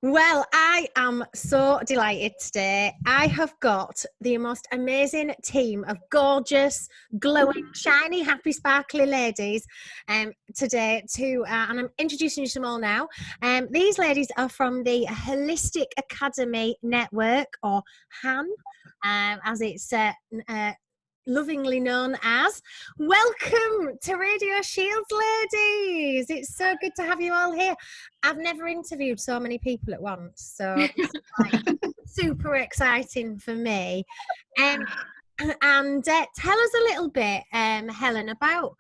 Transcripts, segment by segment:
Well, I am so delighted today. I have got the most amazing team of gorgeous, glowing, shiny, happy, sparkly ladies today and I'm introducing you to them all now. These ladies are from the Holistic Academy Network, or HAN, as it's lovingly known as. Welcome to Radio Shields, ladies. It's so good to have you all here. I've never interviewed so many people at once, so it's like super exciting for me. And tell us a little bit, Helen, about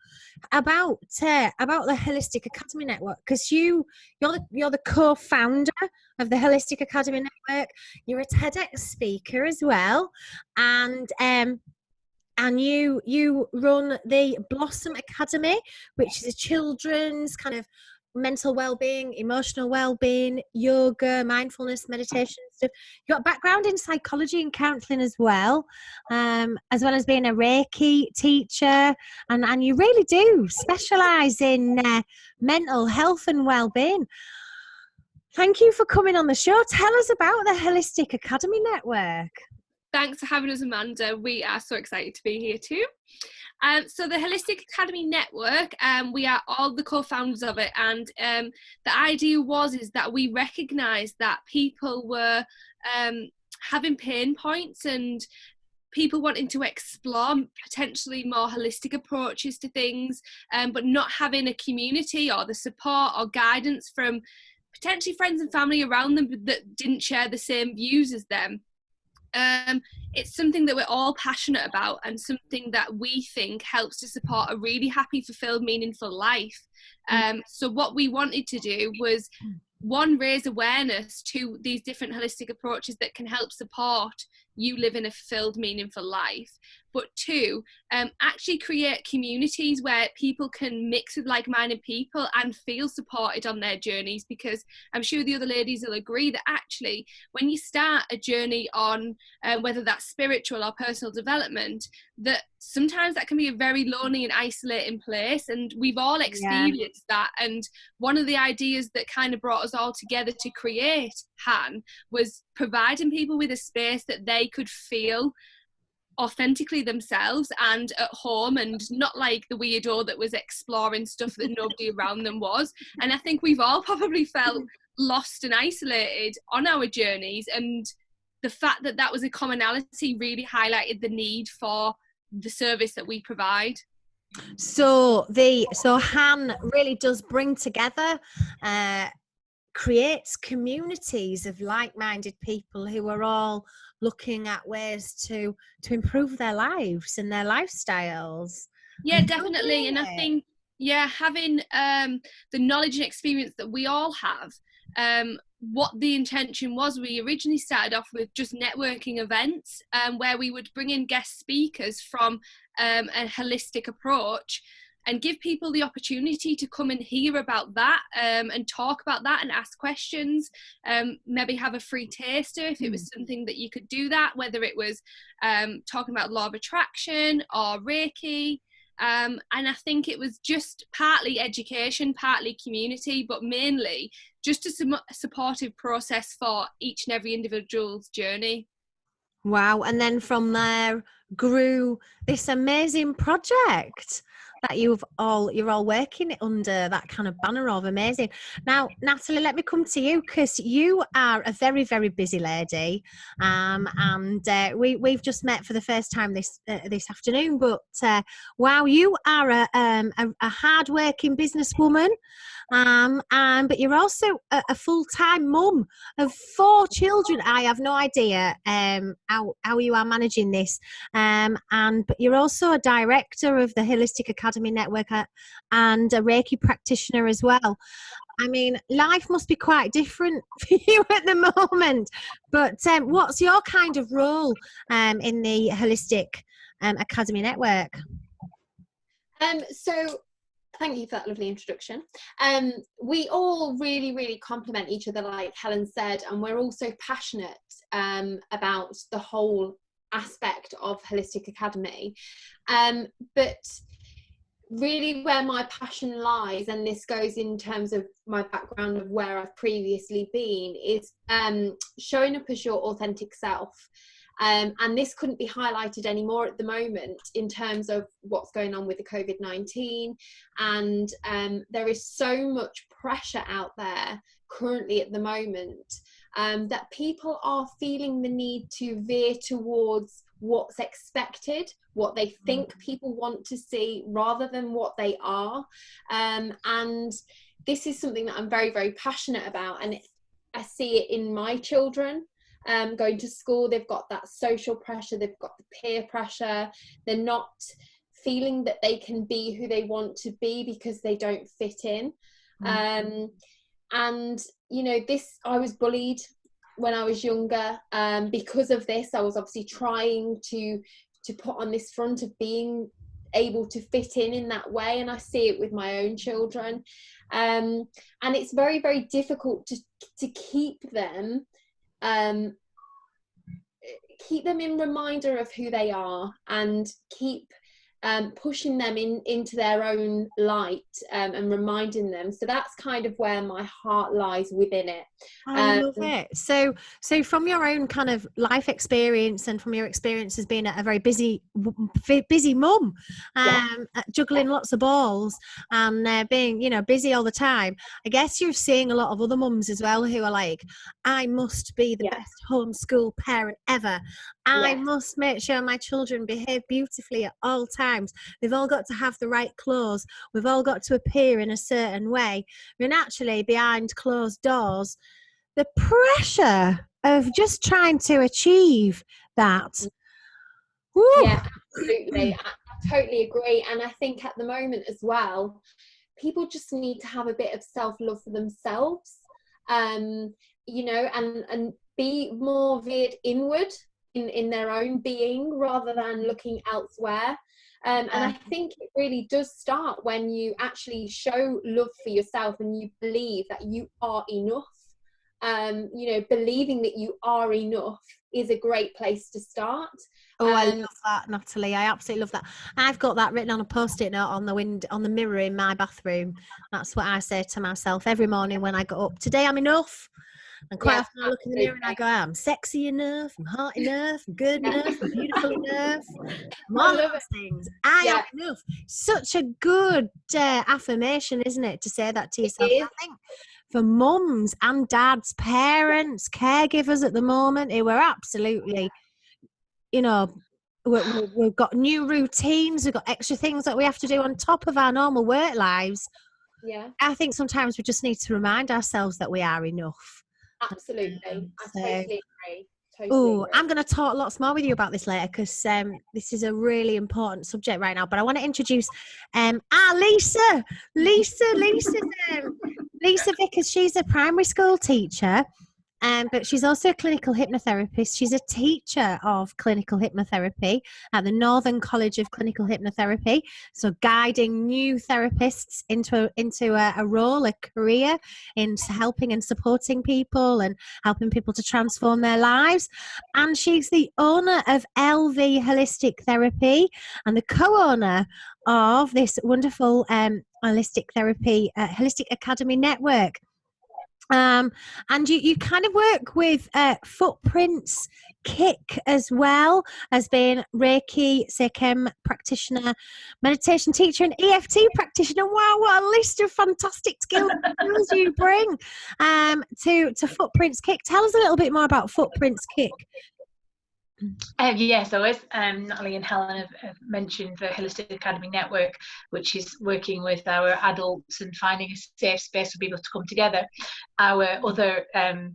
the Holistic Academy Network, because you're the co-founder of the Holistic Academy Network. You're a TEDx speaker as well, and you run the Blossom Academy, which is a children's kind of mental well-being, emotional well-being, yoga, mindfulness, meditation stuff. You've got a background in psychology and counselling as well as being a Reiki teacher, and you really do specialise in mental health and well-being. Thank you for coming on the show. Tell us about the Holistic Academy Network. Thanks for having us, Amanda. We are so excited to be here too. So the Holistic Academy Network, we are all the co-founders of it, and the idea is that we recognised that people were having pain points and people wanting to explore potentially more holistic approaches to things, but not having a community or the support or guidance from potentially friends and family around them that didn't share the same views as them. It's something that we're all passionate about, and something that we think helps to support a really happy, fulfilled, meaningful life. So what we wanted to do was, one, raise awareness to these different holistic approaches that can help support you living a fulfilled, meaningful life, but two, actually create communities where people can mix with like-minded people and feel supported on their journeys, because I'm sure the other ladies will agree that actually when you start a journey on whether that's spiritual or personal development, that sometimes that can be a very lonely and isolating place, and we've all experienced that. And one of the ideas that kind of brought us all together to create HAN was providing people with a space that they could feel authentically themselves and at home, and not like the weirdo that was exploring stuff that nobody around them was. And I think we've all probably felt lost and isolated on our journeys, and the fact that that was a commonality really highlighted the need for the service that we provide. So HAN really does bring together, creates communities of like-minded people who are all looking at ways to improve their lives and their lifestyles. Yeah, definitely. And I think, having the knowledge and experience that we all have, what the intention was, we originally started off with just networking events where we would bring in guest speakers from a holistic approach and give people the opportunity to come and hear about that and talk about that and ask questions, maybe have a free taster if it was something that you could do that, whether it was talking about law of attraction or Reiki. And I think it was just partly education, partly community, but mainly just a supportive process for each and every individual's journey. Wow. And then from there grew this amazing project that you're all working under that kind of banner of amazing. Now, Natalie, let me come to you, because you are a very, very busy lady, and we've just met for the first time this afternoon. But wow, you are a hard-working businesswoman, but you're also a full-time mum of 4 children. I have no idea how you are managing this, but you're also a director of the Holistic Academy Network and a Reiki practitioner as well. I mean, life must be quite different for you at the moment. But what's your kind of role in the Holistic Academy Network? So thank you for that lovely introduction. We all really, really complement each other, like Helen said, and we're also passionate about the whole aspect of Holistic Academy. But really where my passion lies, and this goes in terms of my background of where I've previously been, is showing up as your authentic self. And this couldn't be highlighted anymore at the moment in terms of what's going on with the COVID-19. And there is so much pressure out there currently at the moment, that people are feeling the need to veer towards what's expected, what they think people want to see, rather than what they are. And this is something that I'm very, very passionate about. And I see it in my children. Going to school, they've got that social pressure, they've got the peer pressure, they're not feeling that they can be who they want to be because they don't fit in. And you know, I was bullied when I was younger, because of this. I was obviously trying to put on this front of being able to fit in that way, and I see it with my own children, and it's very, very difficult to keep them in reminder of who they are, and keep pushing them into their own light, and reminding them. So that's kind of where my heart lies within it. I love it. So from your own kind of life experience, and from your experience as being a very busy mum, juggling lots of balls, and being, you know, busy all the time, I guess you're seeing a lot of other mums as well who are like, I must be the best homeschool parent ever. I must make sure my children behave beautifully at all times. They've all got to have the right clothes. We've all got to appear in a certain way. When actually, behind closed doors, the pressure of just trying to achieve that. Woo. Yeah, absolutely. I totally agree. And I think at the moment as well, people just need to have a bit of self-love for themselves, you know, and be more veered inward in their own being, rather than looking elsewhere. And I think it really does start when you actually show love for yourself, and you believe that you are enough. You know, believing that you are enough is a great place to start. I love that, Natalie. I absolutely love that. I've got that written on a post-it note on the mirror in my bathroom. That's what I say to myself every morning when I get up. Today I'm enough. And quite often I look in the mirror and I go, I'm sexy enough, I'm hot enough, I'm good enough, I'm beautiful enough. I'm all those things. I am enough. Such a good affirmation, isn't it, to say that to yourself? I think for mums and dads, parents, caregivers at the moment, who are absolutely, you know, we've got new routines, we've got extra things that we have to do on top of our normal work lives. I think sometimes we just need to remind ourselves that we are enough. Absolutely. I totally agree. I'm going to talk lots more with you about this later, because this is a really important subject right now. But I want to introduce Lisa. Lisa Vickers. She's a primary school teacher, but she's also a clinical hypnotherapist. She's a teacher of clinical hypnotherapy at the Northern College of Clinical Hypnotherapy. So guiding new therapists into a role, a career in helping and supporting people and helping people to transform their lives. And she's the owner of LV Holistic Therapy and the co-owner of this wonderful holistic therapy, Holistic Academy Network. And you kind of work with Footprints Kick, as well as being Reiki, Sekem practitioner, meditation teacher, and EFT practitioner. Wow, what a list of fantastic skills you bring to Footprints Kick. Tell us a little bit more about Footprints Kick. So as Natalie and Helen have mentioned, the Holistic Academy Network, which is working with our adults and finding a safe space for people to come together. Our other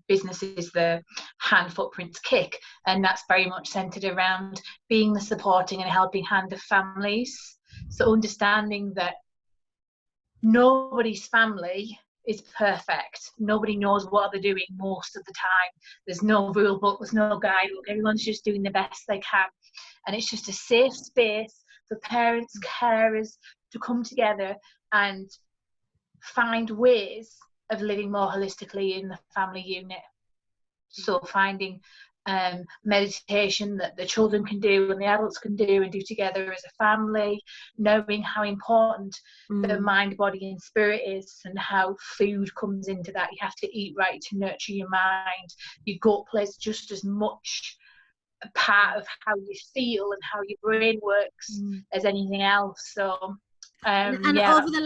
business is the Hand Footprints Kick, and that's very much centred around being the supporting and helping hand of families. So understanding that nobody's family is perfect. Nobody knows what they're doing most of the time. There's no rule book, there's no guidebook. Everyone's just doing the best they can. And it's just a safe space for parents, carers to come together and find ways of living more holistically in the family unit. So finding meditation that the children can do and the adults can do and do together as a family, knowing how important the mind, body and spirit is, and how food comes into that. You have to eat right to nurture your mind. Your gut plays just as much a part of how you feel and how your brain works as anything else. So over the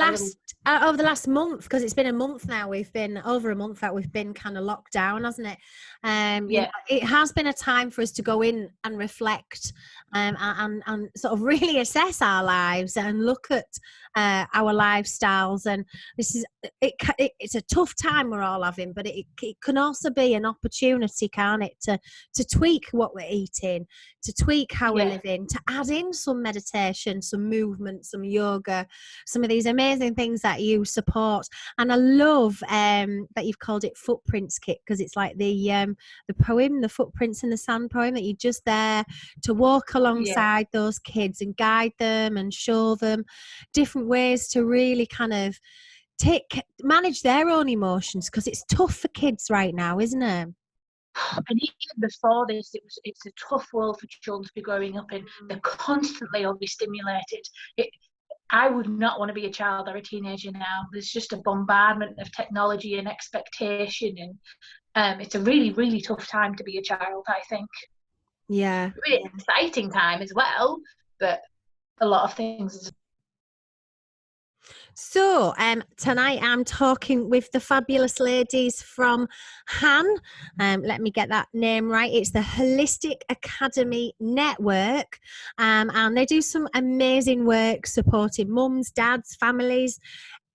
last month, because it's been a month now, we've been over a month that we've been kind of locked down, hasn't it? You know, it has been a time for us to go in and reflect and sort of really assess our lives and look at our lifestyles. And it's a tough time we're all having, but it can also be an opportunity, can't it, to tweak what we're eating, to tweak how we're living, to add in some meditation, some movement, some yoga, some of these amazing things that you support. And I love that you've called it Footprints Kit, because it's like the poem, the Footprints in the Sand poem, that you're just there to walk alongside those kids and guide them and show them different ways to really kind of manage their own emotions, because it's tough for kids right now, isn't it? And even before this, it's a tough world for children to be growing up in. They're constantly overstimulated. I would not want to be a child or a teenager now. There's just a bombardment of technology and expectation, and it's a really, really tough time to be a child, I think. Yeah. Really exciting time as well, but a lot of things. So tonight I'm talking with the fabulous ladies from Han. Let me get that name right. It's the Holistic Academy Network, and they do some amazing work supporting mums, dads, families,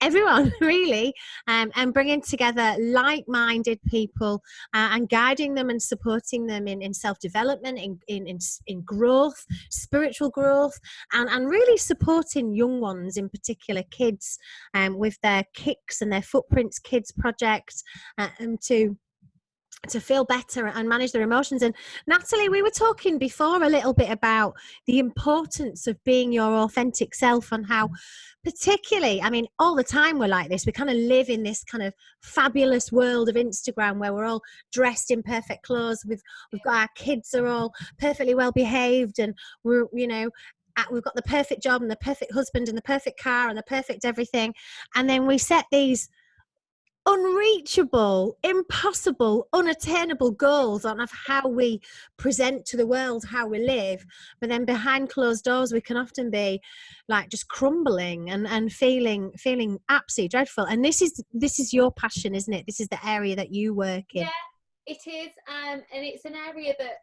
everyone really, and bringing together like-minded people and guiding them and supporting them in self-development, in growth, spiritual growth, and really supporting young ones, in particular kids, with their Kicks and their Footprints Kids project, to feel better and manage their emotions. And Natalie, we were talking before a little bit about the importance of being your authentic self, and how particularly, I mean, all the time we're like this. We kind of live in this kind of fabulous world of Instagram where we're all dressed in perfect clothes. We've got our kids are all perfectly well behaved, and we've got the perfect job and the perfect husband and the perfect car and the perfect everything. And then we set these unreachable, impossible, unattainable goals of how we present to the world, how we live. But then behind closed doors, we can often be like just crumbling and feeling absolutely dreadful. And this is your passion, isn't it? This is the area that you work in. Yeah, it is. And it's an area that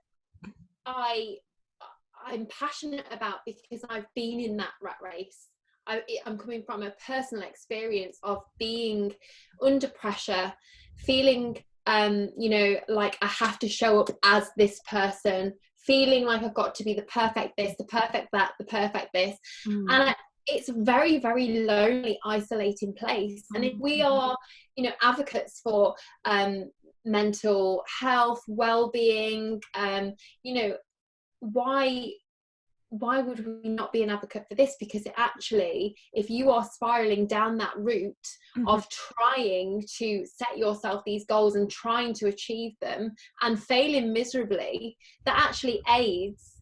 I'm passionate about, because I've been in that rat race. I'm coming from a personal experience of being under pressure, feeling, like I have to show up as this person, feeling like I've got to be the perfect this, the perfect that, the perfect this. And it's a very, very lonely, isolating place. And if we are, advocates for mental health, well-being, why would we not be an advocate for this? Because it actually, if you are spiraling down that route of trying to set yourself these goals and trying to achieve them and failing miserably, that actually aids,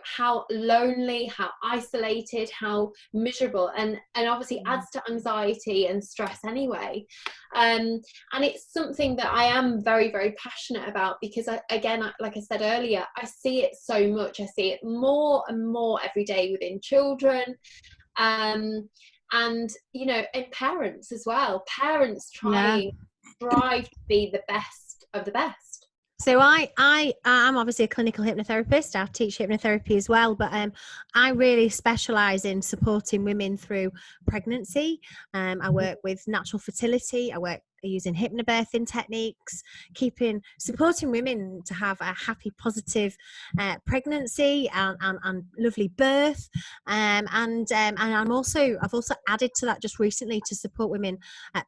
how lonely, how isolated, how miserable, and obviously adds to anxiety and stress anyway. And it's something that I am very, very passionate about, because again, like I said earlier, I see it so much. I see it more and more every day within children, and in parents as well. Parents strive to be the best of the best. So I'm obviously a clinical hypnotherapist. I teach hypnotherapy as well, but I really specialise in supporting women through pregnancy. I work with natural fertility. I work using hypnobirthing techniques, supporting women to have a happy, positive pregnancy and lovely birth. And I've also added to that just recently to support women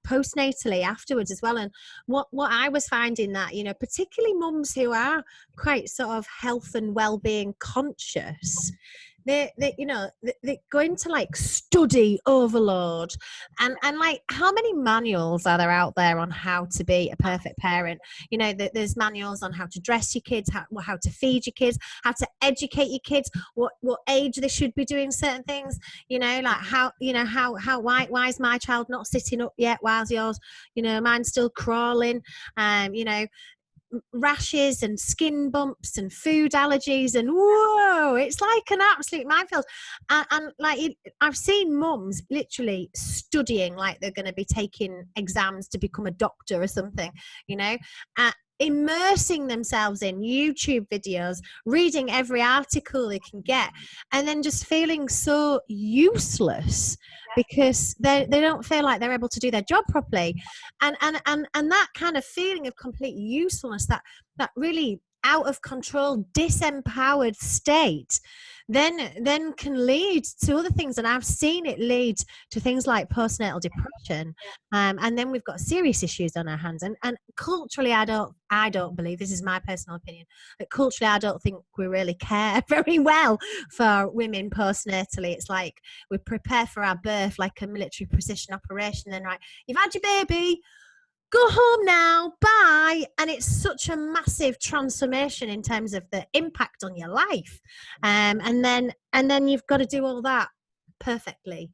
postnatally afterwards as well. And what I was finding that, particularly mums who are quite sort of health and well-being conscious, they go into like study overload, and like, how many manuals are there out there on how to be a perfect parent? There's manuals on how to dress your kids, how to feed your kids, how to educate your kids, what age they should be doing certain things, like why is my child not sitting up yet whilst yours, mine's still crawling, rashes and skin bumps and food allergies, and whoa, it's like an absolute minefield. And like, I've seen mums literally studying like they're going to be taking exams to become a doctor or something, immersing themselves in YouTube videos, reading every article they can get, and then just feeling so useless because they don't feel like they're able to do their job properly, and that kind of feeling of complete uselessness, that really out of control, disempowered state, then can lead to other things. And I've seen it lead to things like postnatal depression, and then we've got serious issues on our hands. And culturally, I don't believe, this is my personal opinion, that culturally I don't think we really care very well for women postnatally. It's like we prepare for our birth like a military precision operation, then right, you've had your baby, go home now, bye. And it's such a massive transformation in terms of the impact on your life, and then you've got to do all that perfectly.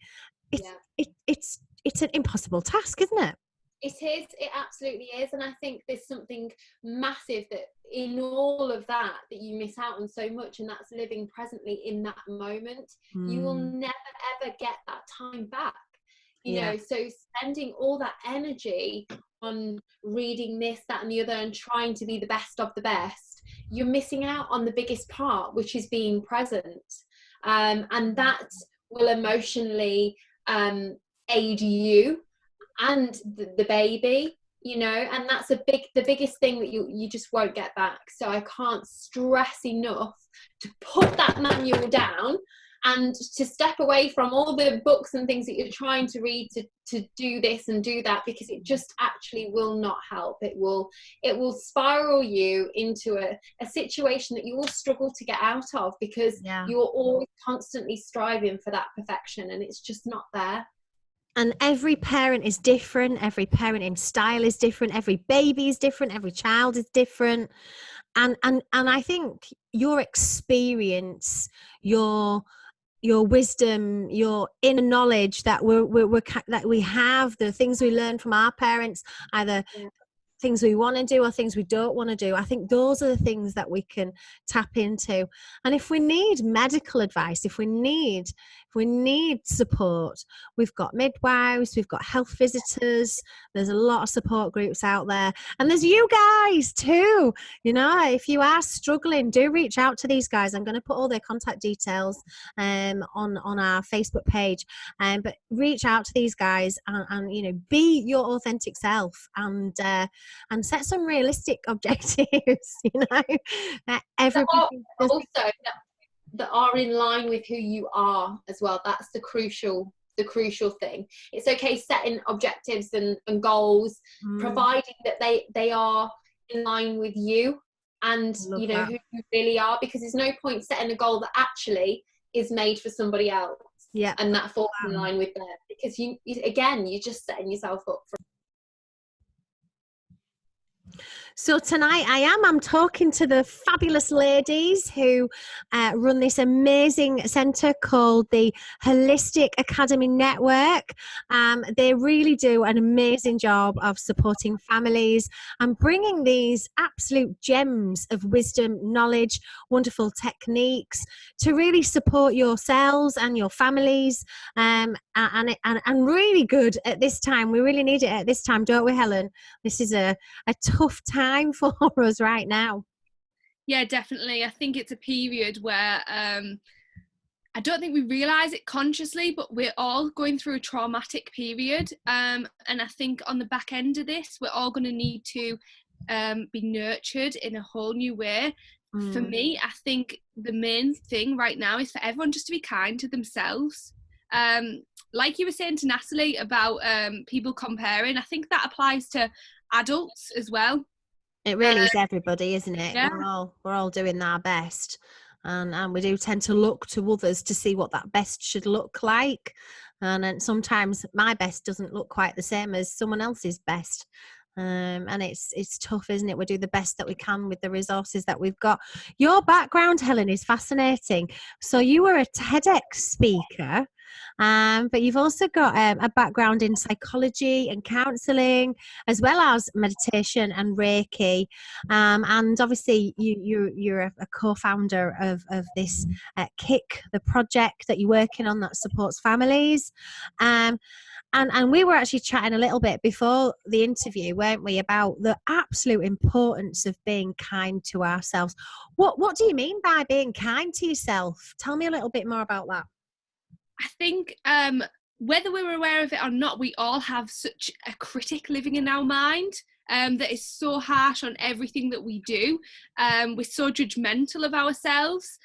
It's an impossible task, isn't it? It absolutely is. And I think there's something massive that in all of that you miss out on so much, and that's living presently in that moment. You will never ever get that time back, so spending all that energy on reading this, that and the other, and trying to be the best of the best, you're missing out on the biggest part, which is being present, and that will emotionally aid you and the baby, and that's the biggest thing that you just won't get back. So I can't stress enough to put that manual down and to step away from all the books and things that you're trying to read to do this and do that, because it just actually will not help. It will spiral you into a situation that you will struggle to get out of, because you're always constantly striving for that perfection, and it's just not there. And every parent is different, every parenting style is different, every baby is different, every child is different, and I think your experience, your wisdom, your inner knowledge that that we have, the things we learn from our parents, either things we want to do or things we don't want to do, I think those are the things that we can tap into. And if we need medical advice, if we need support, we've got midwives, we've got health visitors, there's a lot of support groups out there, and there's you guys too. If you are struggling, do reach out to these guys. I'm going to put all their contact details on our Facebook page, but reach out to these guys and be your authentic self, and set some realistic objectives. Everybody also that are in line with who you are as well. That's the crucial thing. It's okay setting objectives and goals, providing that they are in line with you and who you really are, because there's no point setting a goal that actually is made for somebody else, and that falls in line with them, because you're just setting yourself up for. So tonight I'm talking to the fabulous ladies who run this amazing centre called the Holistic Academy Network. They really do an amazing job of supporting families and bringing these absolute gems of wisdom, knowledge, wonderful techniques to really support yourselves and your families, and really good at this time. We really need it at this time, don't we, Helen? This is a tough time for us right now. Yeah, definitely. I think it's a period where I don't think we realise it consciously, but we're all going through a traumatic period, and I think on the back end of this we're all going to need to be nurtured in a whole new way. For me, I think the main thing right now is for everyone just to be kind to themselves. Like you were saying to Natalie about people comparing, I think that applies to adults as well. It really is everybody, isn't it? Yeah. We're all doing our best. and we do tend to look to others to see what that best should look like, and then sometimes my best doesn't look quite the same as someone else's best. And it's tough, isn't it? We do the best that we can with the resources that we've got. Your background, Helen, is fascinating. So you were a TEDx speaker, but you've also got a background in psychology and counselling, as well as meditation and Reiki. And obviously you're a co-founder of this Kick, the project that you're working on that supports families. And we were actually chatting a little bit before the interview, weren't we, about the absolute importance of being kind to ourselves. What do you mean by being kind to yourself? Tell me a little bit more about that. I think whether we're aware of it or not, we all have such a critic living in our mind that is so harsh on everything that we do. We're so judgmental of ourselves.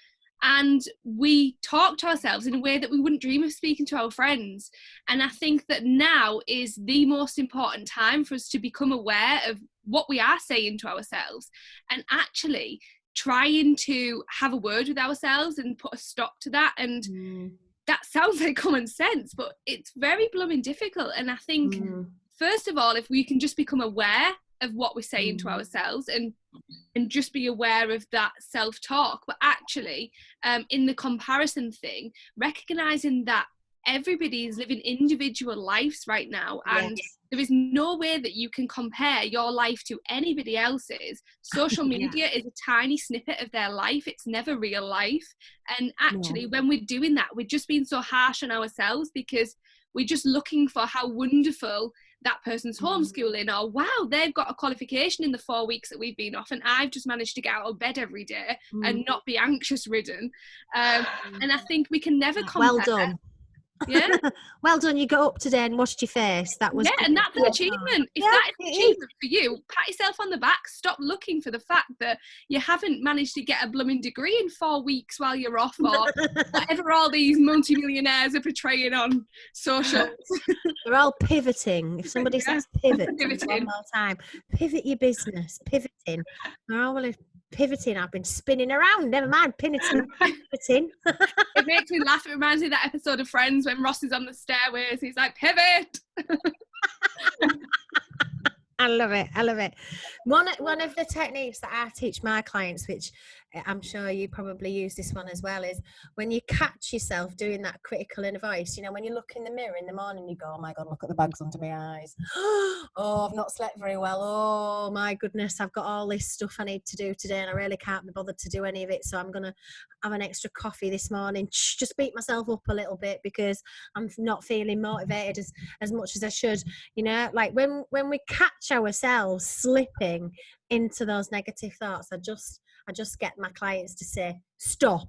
And we talk to ourselves in a way that we wouldn't dream of speaking to our friends. And I think that now is the most important time for us to become aware of what we are saying to ourselves, and actually trying to have a word with ourselves and put a stop to that. And that sounds like common sense, but it's very blooming difficult. And I think, first of all, if we can just become aware of what we're saying to ourselves and just be aware of that self-talk, but actually in the comparison thing, recognizing that everybody is living individual lives right now, and there is no way that you can compare your life to anybody else's. Social media is a tiny snippet of their life. It's never real life. And actually when we're doing that, we're just being so harsh on ourselves, because we're just looking for how wonderful that person's homeschooling, or wow, they've got a qualification in the 4 weeks that we've been off, and I've just managed to get out of bed every day and not be anxious ridden. And I think we can never compare. Well done. Yeah. Well done. You got up today and washed your face. That was and that's an achievement. If that is an achievement for you, pat yourself on the back. Stop looking for the fact that you haven't managed to get a blooming degree in 4 weeks while you're off, or whatever all these multimillionaires are portraying on social. They're all pivoting. If somebody says pivot one more time, pivot your business, pivoting. They're all pivoting. I've been spinning around, never mind pivoting. It makes me laugh. It reminds me of that episode of Friends when Ross is on the stairways, he's like, pivot. I love it. One of the techniques that I teach my clients, which I'm sure you probably use this one as well, is when you catch yourself doing that critical inner voice. You know, when you look in the mirror in the morning, you go, oh my God, look at the bags under my eyes. Oh, I've not slept very well. Oh my goodness, I've got all this stuff I need to do today and I really can't be bothered to do any of it. So I'm going to have an extra coffee this morning. Just beat myself up a little bit because I'm not feeling motivated as much as I should. You know, like when we catch ourselves slipping into those negative thoughts, I just get my clients to say stop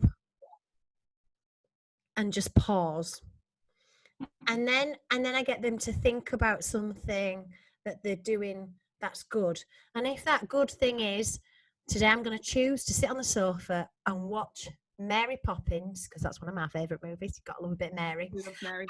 and just pause, and then I get them to think about something that they're doing that's good. And if that good thing is, today I'm going to choose to sit on the sofa and watch Mary Poppins, because that's one of my favourite movies. You've got to love a bit of Mary. We love Mary.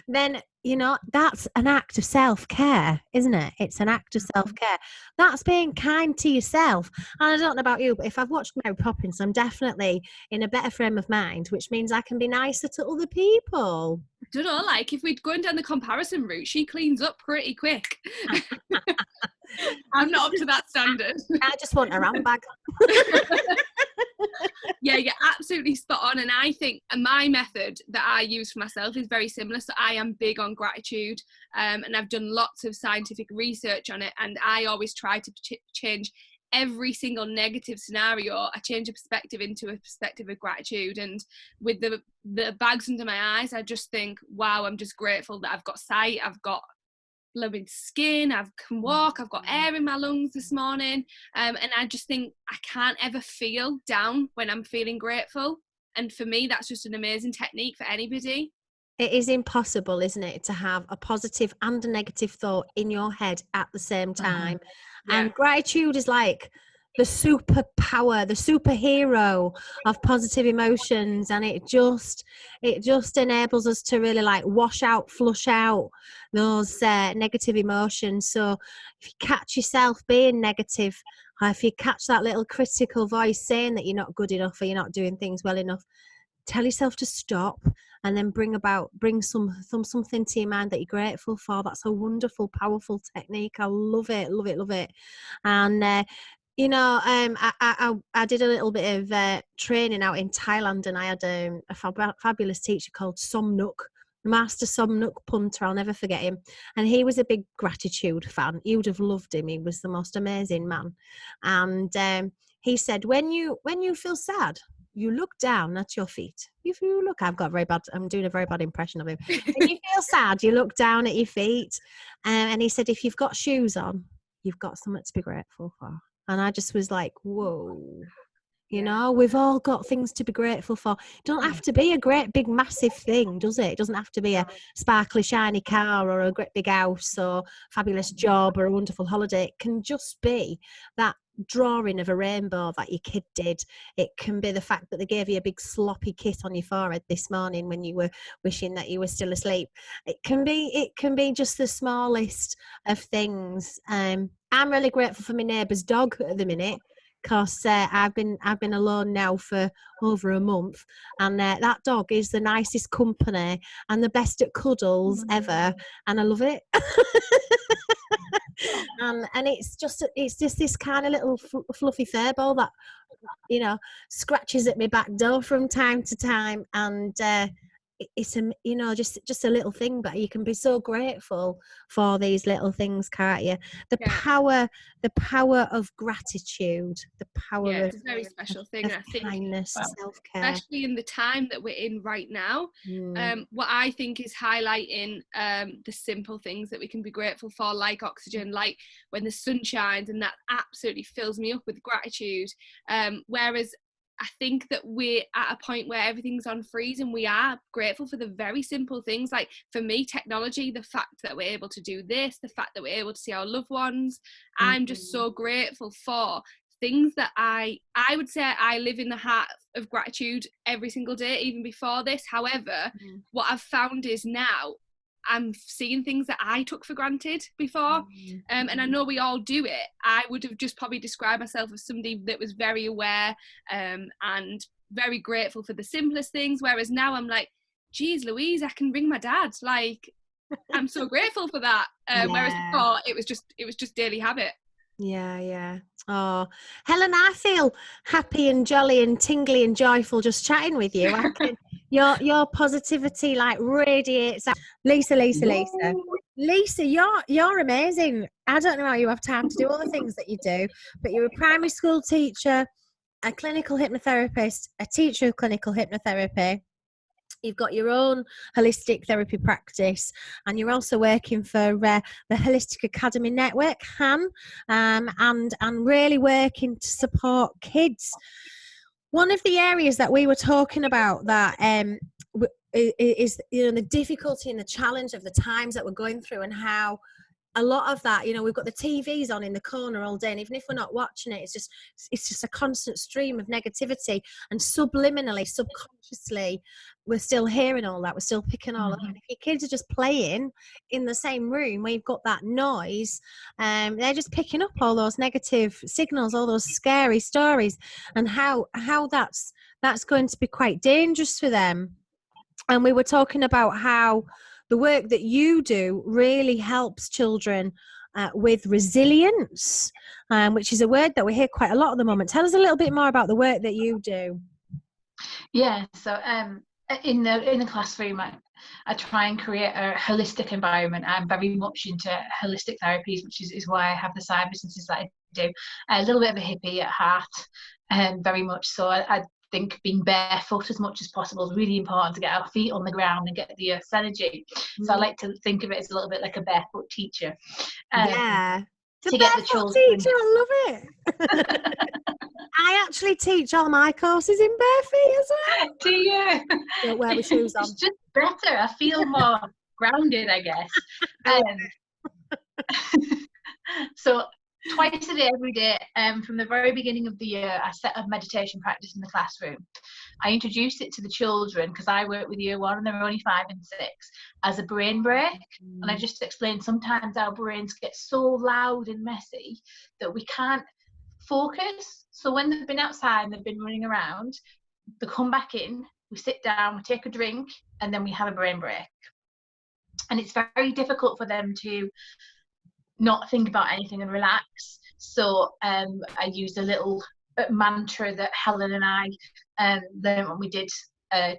Then, you know, that's an act of self-care, isn't it? It's an act of self-care. That's being kind to yourself. And I don't know about you, but if I've watched Mary Poppins, I'm definitely in a better frame of mind, which means I can be nicer to other people. I don't know, like if we're going down the comparison route, she cleans up pretty quick. I'm not up to that standard. I just want a handbag. Yeah, you're absolutely spot on. And I think my method that I use for myself is very similar. So I am big on gratitude, and I've done lots of scientific research on it. And I always try to change every single negative scenario. I change a perspective into a perspective of gratitude. And with the bags under my eyes, I just think, wow, I'm just grateful that I've got sight, I've got blooming skin, I can walk, I've got air in my lungs this morning, and I just think I can't ever feel down when I'm feeling grateful. And for me, that's just an amazing technique for anybody. It is impossible, isn't it, to have a positive and a negative thought in your head at the same time. And gratitude is like the superpower, the superhero of positive emotions, and it just enables us to really like wash out, flush out those negative emotions. So if you catch yourself being negative, or if you catch that little critical voice saying that you're not good enough or you're not doing things well enough, tell yourself to stop, and then bring something to your mind that you're grateful for. That's a wonderful, powerful technique. I love it, love it, love it. And you know, I did a little bit of training out in Thailand, and I had a fabulous teacher called Somnuk, Master Somnuk Punter. I'll never forget him. And he was a big gratitude fan. You would have loved him. He was the most amazing man. And he said, when you feel sad, you look down at your feet. If you look, I'm doing a very bad impression of him. When you feel sad, you look down at your feet. And he said, if you've got shoes on, you've got something to be grateful for. And I just was like, whoa, you know, we've all got things to be grateful for. It don't have to be a great big massive thing, does it? It doesn't have to be a sparkly shiny car or a great big house or fabulous job or a wonderful holiday. It can just be that drawing of a rainbow that your kid did. It can be the fact that they gave you a big sloppy kiss on your forehead this morning when you were wishing that you were still asleep. It can be just the smallest of things. I'm really grateful for my neighbour's dog at the minute, because I've been alone now for over a month, and that dog is the nicest company and the best at cuddles ever, and I love it. And it's just this kind of little fluffy furball that, you know, scratches at my back door from time to time, and it's a, you know, just a little thing, but you can be so grateful for these little things, can't you? The power of gratitude, the power of, it's a very special thing. of I think kindness, self-care, especially in the time that we're in right now. What I think is highlighting the simple things that we can be grateful for, like oxygen, like when the sun shines, and that absolutely fills me up with gratitude. Whereas I think that we're at a point where everything's on freeze, and we are grateful for the very simple things. Like for me, technology, the fact that we're able to do this, the fact that we're able to see our loved ones, I'm just so grateful for things that I would say I live in the heart of gratitude every single day, even before this. However, what I've found is now I'm seeing things that I took for granted before, and I know we all do it. I would have just probably described myself as somebody that was very aware and very grateful for the simplest things, whereas now I'm like, geez Louise, I can ring my dad, like I'm so grateful for that. Whereas before it was just daily habit. Yeah. Oh, Helen, I feel happy and jolly and tingly and joyful just chatting with you. I can, your positivity like radiates out. Lisa, you're amazing. I don't know how you have time to do all the things that you do, but you're a primary school teacher, a clinical hypnotherapist, a teacher of clinical hypnotherapy. You've got your own holistic therapy practice, and you're also working for the Holistic Academy Network, Han, and really working to support kids. One of the areas that we were talking about that is, you know, the difficulty and the challenge of the times that we're going through, and how a lot of that, you know, we've got the TVs on in the corner all day, and even if we're not watching it, it's just a constant stream of negativity, and subliminally, subconsciously, we're still hearing all that, we're still picking all of that. If your kids are just playing in the same room where you've got that noise, they're just picking up all those negative signals, all those scary stories, and how that's going to be quite dangerous for them. And we were talking about how the work that you do really helps children with resilience, which is a word that we hear quite a lot at the moment. Tell us a little bit more about the work that you do. Yeah, so in the classroom, I try and create a holistic environment. I'm very much into holistic therapies, which is why I have the side businesses that I do. A little bit of a hippie at heart, very much so. I think being barefoot as much as possible is really important to get our feet on the ground and get the earth's energy. So I like to think of it as a little bit like a barefoot teacher. Yeah, to get the children. Teacher, I love it. I actually teach all my courses in bare feet as well. Do you? Don't wear my shoes on. It's just better. I feel more grounded, I guess. So twice a day, every day. From the very beginning of the year, I set up meditation practice in the classroom. I introduced it to the children because I work with year 1 and they're only 5 and 6 as a brain break. And I just explained sometimes our brains get so loud and messy that we can't focus. So when they've been outside and they've been running around, they come back in, we sit down, we take a drink, and then we have a brain break. And it's very difficult for them to not think about anything and relax. So I used a little mantra that Helen and I learned when we did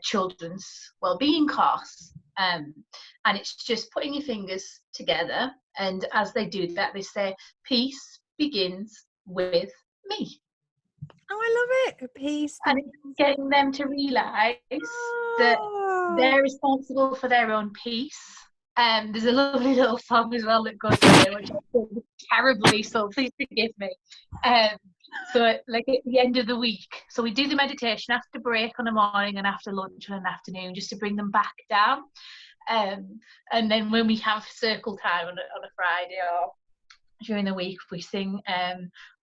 children's wellbeing course. And it's just putting your fingers together, and as they do that, they say, peace begins with me. Oh, I love it. Peace. And it's getting them to realise that they're responsible for their own peace. There's a lovely little song as well that goes there, which I sing terribly, so please forgive me. So like at the end of the week, so we do the meditation after break on a morning and after lunch on an afternoon, just to bring them back down. And then when we have circle time on a Friday or during the week, we sing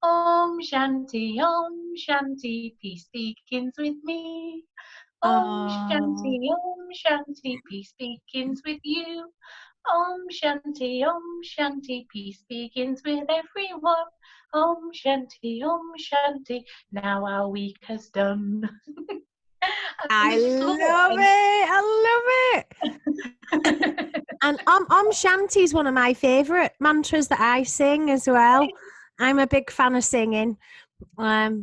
Om Shanti, peace begins with me. Om Shanti, peace begins with you. Om Shanti, peace begins with everyone. Om Shanti, now our week has done. I love it. And Om Shanti is one of my favourite mantras that I sing as well. I'm a big fan of singing.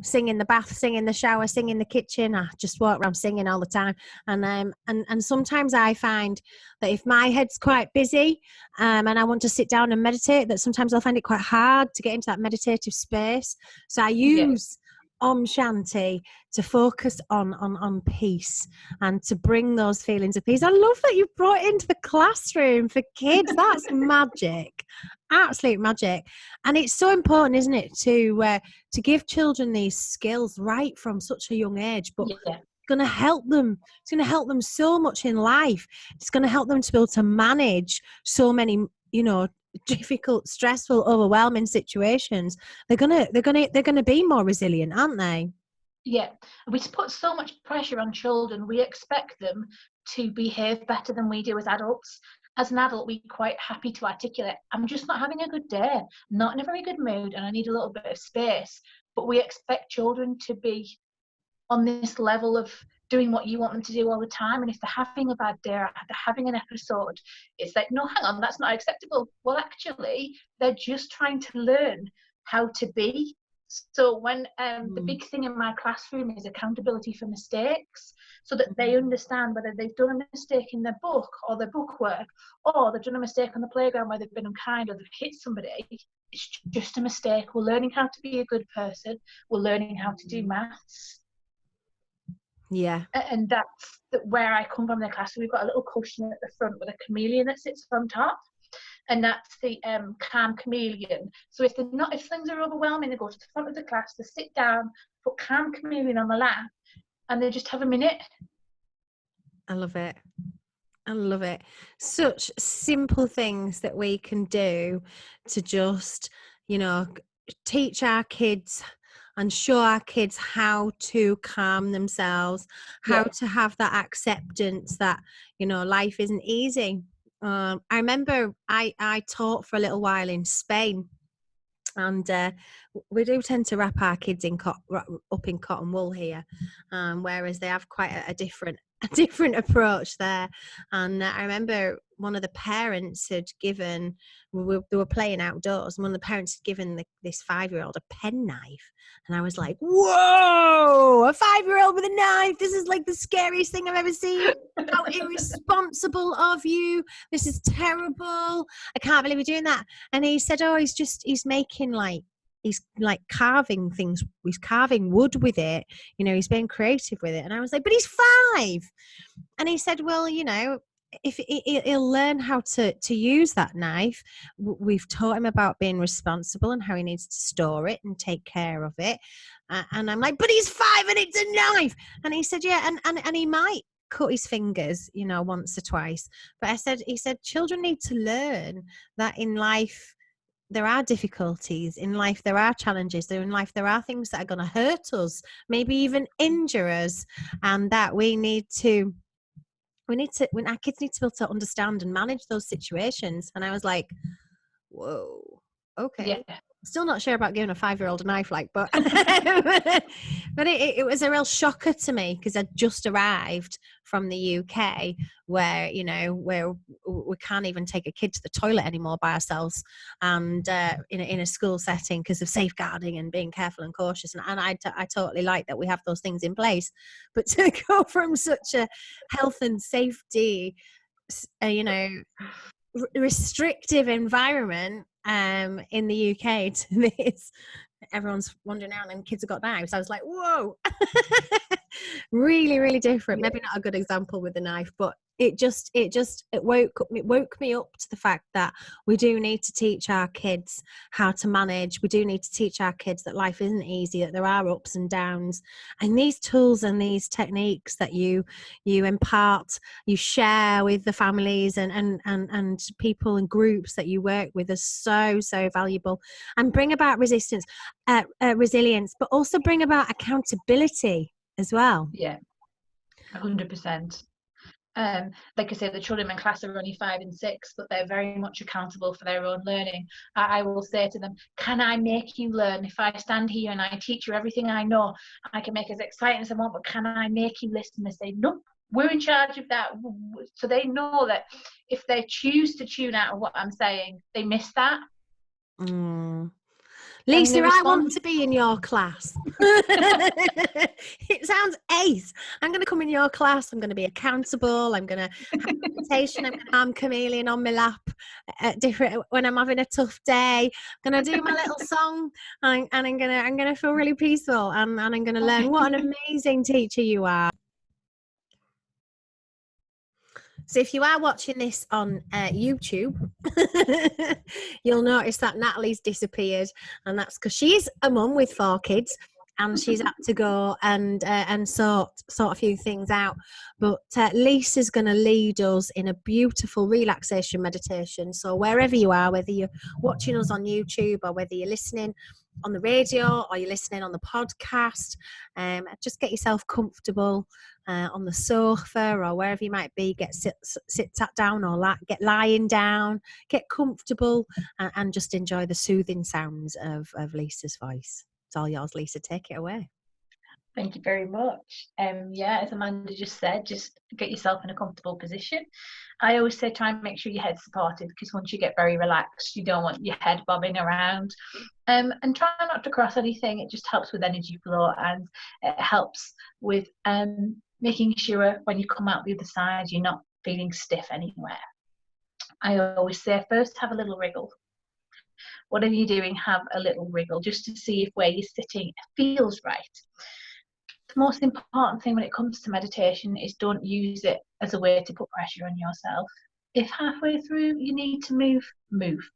Sing in the bath, sing in the shower, sing in the kitchen. I just walk around singing all the time. And sometimes I find that if my head's quite busy and I want to sit down and meditate, that sometimes I'll find it quite hard to get into that meditative space. So I use Om Shanti to focus on peace and to bring those feelings of peace. I love that you brought it into the classroom for kids. That's magic. Absolute magic. And it's so important, isn't it, to give children these skills right from such a young age, but it's going to help them. It's going to help them so much in life. It's going to help them to be able to manage so many, difficult, stressful, overwhelming situations. They're gonna be more resilient, aren't they? Yeah, we put so much pressure on children. We expect them to behave better than we do as adults. As an adult, we're quite happy to articulate, I'm just not having a good day, not in a very good mood, and I need a little bit of space. But we expect children to be on this level of doing what you want them to do all the time. And if they're having a bad day or they're having an episode, it's like, no, hang on, that's not acceptable. Well, actually, they're just trying to learn how to be. So when the big thing in my classroom is accountability for mistakes, so that they understand whether they've done a mistake in their book or their bookwork, or they've done a mistake on the playground where they've been unkind or they've hit somebody. It's just a mistake. We're learning how to be a good person. We're learning how to do maths. Yeah. And that's where I come from in the class. So we've got a little cushion at the front with a chameleon that sits on top. And that's the calm chameleon. So if things are overwhelming, they go to the front of the class, they sit down, put calm chameleon on the lap, and they just have a minute. I love it. Such simple things that we can do to just, teach our kids and show our kids how to calm themselves, how to have that acceptance that, life isn't easy. I remember I taught for a little while in Spain, and we do tend to wrap our kids up in cotton wool here, whereas they have quite a different approach there. And I remember one of the parents had given, they were playing outdoors, and one of the parents had given this 5-year-old a penknife, and I was like, whoa, a 5-year-old with a knife, this is like the scariest thing I've ever seen. How irresponsible of you, this is terrible, I can't believe you're doing that. And he said, he's making he's carving things, he's carving wood with it, he's being creative with it. And I was like, but he's 5. And he said, well, if he'll learn how to use that knife, we've taught him about being responsible and how he needs to store it and take care of it. And I'm like, but he's 5 and it's a knife. And he said, yeah, and he might cut his fingers, once or twice. But he said children need to learn that in life, there are difficulties in life, there are challenges in life, there are things that are going to hurt us, maybe even injure us, and that when our kids need to be able to understand and manage those situations. And I was like, whoa, okay. Yeah. Still not sure about giving a 5-year-old a knife, like, but but it was a real shocker to me, because I'd just arrived from the UK, where we can't even take a kid to the toilet anymore by ourselves, and in a school setting, because of safeguarding and being careful and cautious. And I totally like that we have those things in place, but to go from such a health and safety, restrictive environment in the UK to this, everyone's wandering around and kids have got knives. I was like, whoa. Really, really different. Maybe not a good example with the knife, but it woke me up to the fact that we do need to teach our kids how to manage. We do need to teach our kids that life isn't easy, that there are ups and downs, and these tools and these techniques that you impart, you share with the families and people and groups that you work with are so valuable, and bring about resilience, but also bring about accountability as well. Yeah, 100%. Like I say, the children in class are only 5 and 6, but they're very much accountable for their own learning. I will say to them, can I make you learn? If I stand here and I teach you everything I know, I can make it as exciting as I want, but can I make you listen? They say, nope, we're in charge of that. So they know that if they choose to tune out of what I'm saying, they miss that. Lisa, I want to be in your class. It sounds ace. I'm going to come in your class. I'm going to be accountable. I'm going to have meditation. I'm going to arm chameleon on my lap at when I'm having a tough day. I'm going to do my little song, and I'm going to feel really peaceful, and I'm going to learn what an amazing teacher you are. So if you are watching this on YouTube, you'll notice that Natalie's disappeared, and that's because she's a mum with 4 kids, and she's had to go and sort a few things out. But Lisa's going to lead us in a beautiful relaxation meditation. So wherever you are, whether you're watching us on YouTube or whether you're listening on the radio or you're listening on the podcast, just get yourself comfortable on the sofa or wherever you might be. Sit sat down or get lying down, get comfortable, and just enjoy the soothing sounds of Lisa's voice. It's all yours, Lisa. Take it away. Thank you very much. Yeah, as Amanda just said, just get yourself in a comfortable position. I always say try and make sure your head's supported, because once you get very relaxed, you don't want your head bobbing around. And try not to cross anything. It just helps with energy flow, and it helps with making sure when you come out the other side, you're not feeling stiff anywhere. I always say first have a little wriggle. Whatever you're doing, have a little wriggle just to see if where you're sitting feels right. The most important thing when it comes to meditation is don't use it as a way to put pressure on yourself. If halfway through you need to move.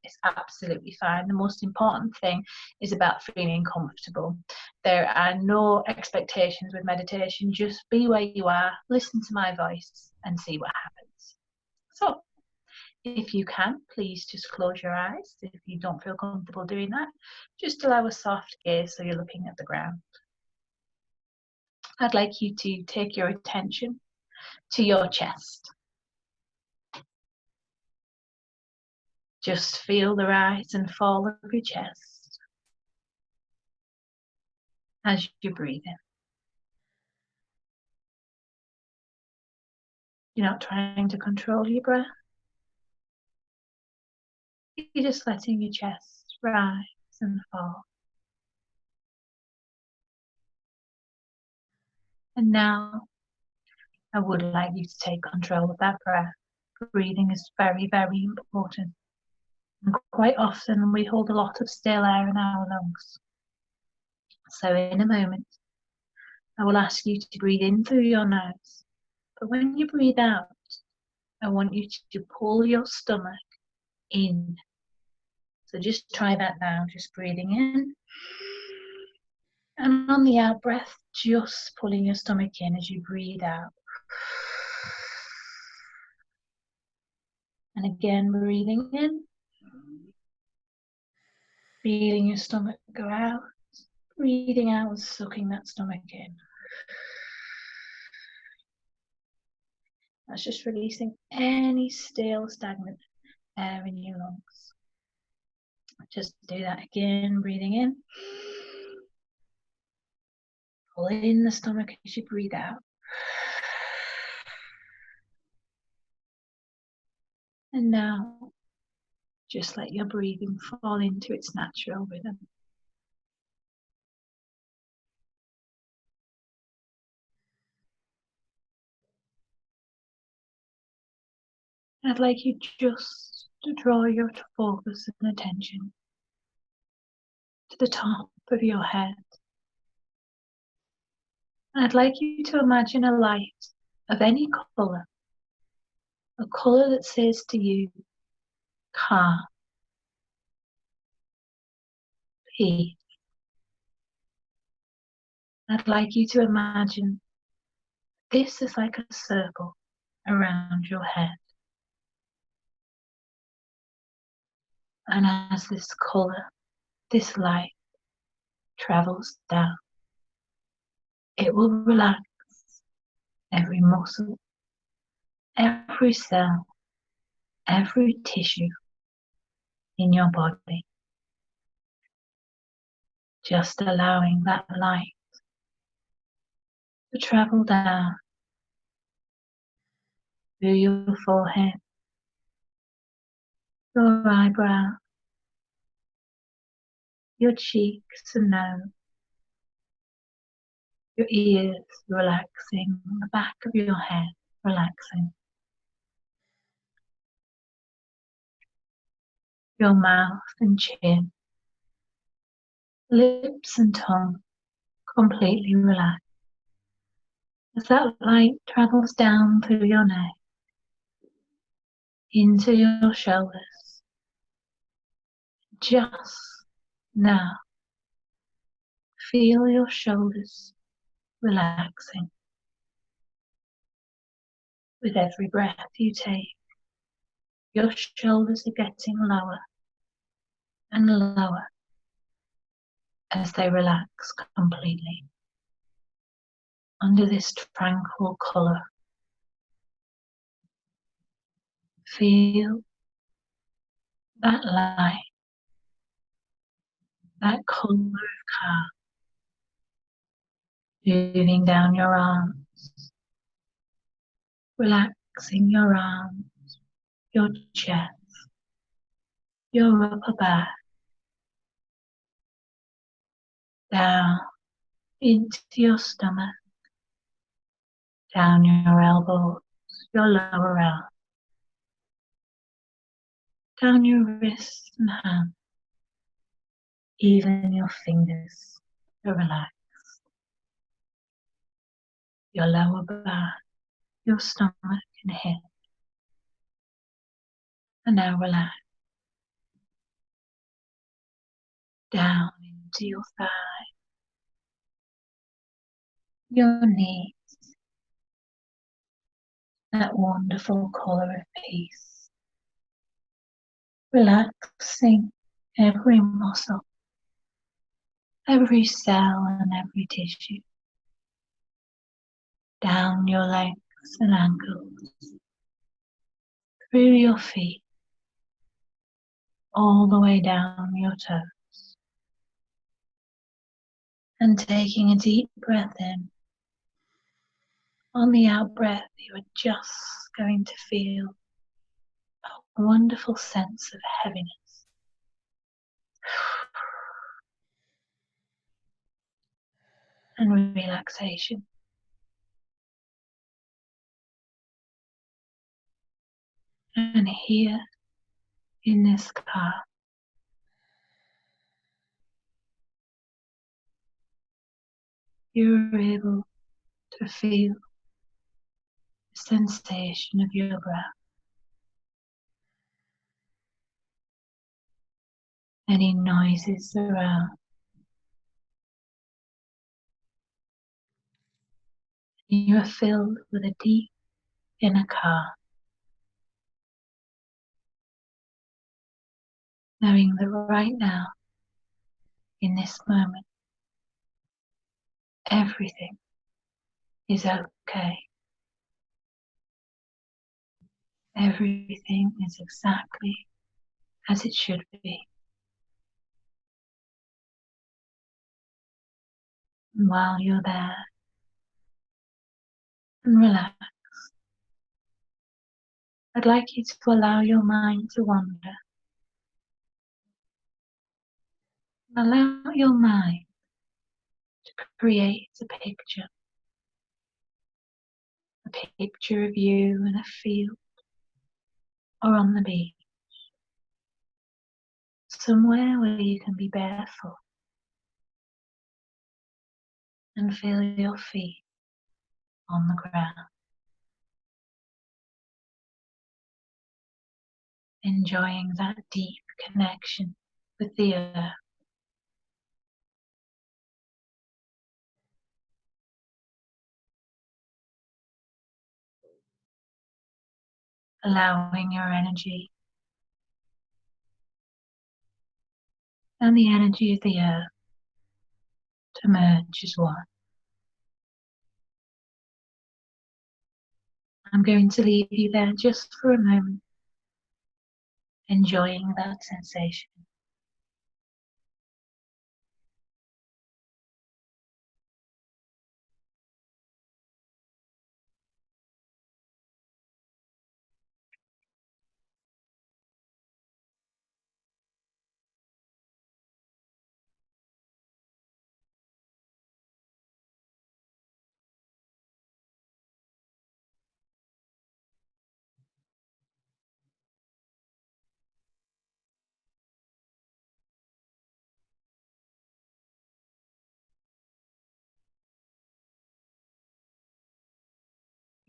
It's absolutely fine. The most important thing is about feeling comfortable. There are no expectations with meditation. Just be where you are, listen to my voice, and see what happens. So if you can, please just close your eyes. If you don't feel comfortable doing that, just allow a soft gaze so you're looking at the ground. I'd like you to take your attention to your chest. Just feel the rise and fall of your chest as you breathe in. You're not trying to control your breath. You're just letting your chest rise and fall. And now, I would like you to take control of that breath. Breathing is very, very important. And quite often we hold a lot of still air in our lungs. So in a moment, I will ask you to breathe in through your nose. But when you breathe out, I want you to pull your stomach in. So just try that now, just breathing in. And on the out breath, just pulling your stomach in as you breathe out. And again, breathing in. Feeling your stomach go out, breathing out and sucking that stomach in. That's just releasing any stale, stagnant air in your lungs. Just do that again, breathing in. Pull in the stomach as you breathe out. And now, just let your breathing fall into its natural rhythm. I'd like you just to draw your focus and attention to the top of your head. I'd like you to imagine a light of any colour, a colour that says to you, calm, peace. I'd like you to imagine this is like a circle around your head. And as this colour, this light travels down, it will relax every muscle, every cell, every tissue in your body. Just allowing that light to travel down through your forehead, your eyebrow, your cheeks and nose, your ears relaxing, the back of your head relaxing, your mouth and chin, lips and tongue completely relaxed. As that light travels down through your neck, into your shoulders, just now, feel your shoulders relaxing. With every breath you take, your shoulders are getting lower and lower as they relax completely under this tranquil colour. Feel that light, that colour of calm moving down your arms, relaxing your arms, your chest, your upper back, down into your stomach, down your elbows, your lower arm, down your wrists and hands, even your fingers are relaxed. Your lower back, your stomach and hip are now relaxed. Down into your thigh, your knees, that wonderful colour of peace, relaxing every muscle, every cell and every tissue, down your legs and ankles, through your feet, all the way down your toes. And taking a deep breath in, on the out breath you are just going to feel a wonderful sense of heaviness. And relaxation. And here in this car, you're able to feel the sensation of your breath. Any noises around. You are filled with a deep inner calm, knowing that right now in this moment. Everything is okay. Everything is exactly as it should be. And while you're there and relaxed, I'd like you to allow your mind to wander. Allow your mind to create a picture of you in a field or on the beach, somewhere where you can be barefoot and feel your feet on the ground, enjoying that deep connection with the earth. Allowing your energy and the energy of the earth to merge as one. I'm going to leave you there just for a moment, enjoying that sensation.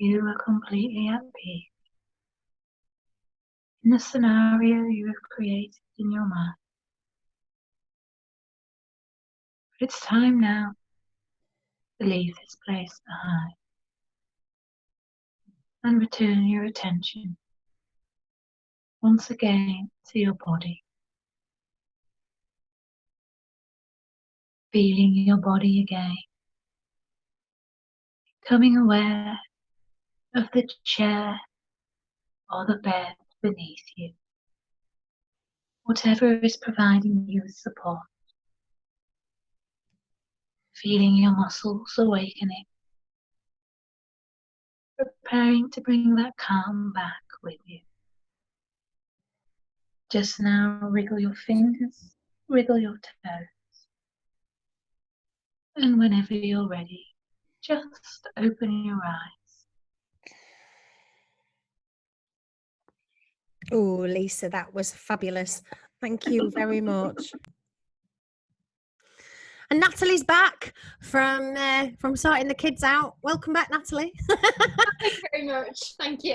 You are completely at peace in the scenario you have created in your mind. But it's time now to leave this place behind and return your attention once again to your body. Feeling your body again, becoming aware of the chair or the bed beneath you, whatever is providing you with support. Feeling your muscles awakening, preparing to bring that calm back with you. Just now, wriggle your fingers, wriggle your toes, and whenever you're ready, just open your eyes. Oh, Lisa, that was fabulous. Thank you very much. And Natalie's back from sorting the kids out. Welcome back, Natalie. Thank you very much. Thank you.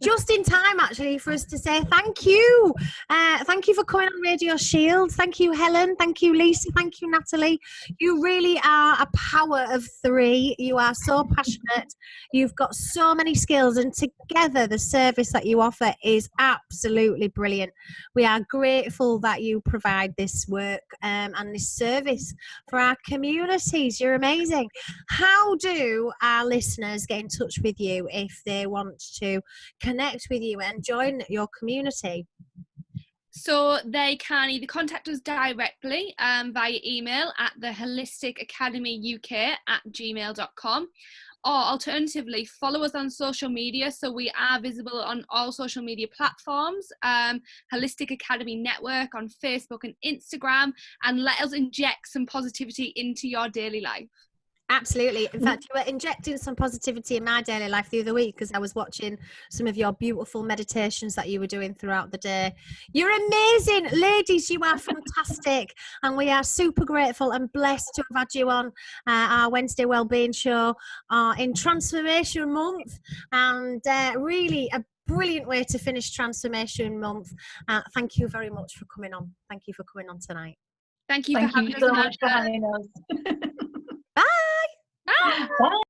Just in time, actually, for us to say thank you. Thank you for coming on Radio Shield. Thank you, Helen. Thank you, Lisa. Thank you, Natalie. You really are a power of three. You are so passionate. You've got so many skills, and together the service that you offer is absolutely brilliant. We are grateful that you provide this work and this service for our communities. You're amazing. How do our listeners get in touch with you if they want to connect with you and join your community? So they can either contact us directly via email at the holisticacademyuk@gmail.com, or alternatively follow us on social media. So we are visible on all social media platforms, Holistic Academy Network on Facebook and Instagram, and let us inject some positivity into your daily life. Absolutely. In fact, you were injecting some positivity in my daily life the other week because I was watching some of your beautiful meditations that you were doing throughout the day. You're amazing. Ladies, you are fantastic. And we are super grateful and blessed to have had you on our Wednesday Wellbeing show in Transformation Month. And really a brilliant way to finish Transformation Month. Thank you very much for coming on. Thank you for coming on tonight. Thank you Thank for having you us, so Amanda. much for having us. Bye. Bye. Bye.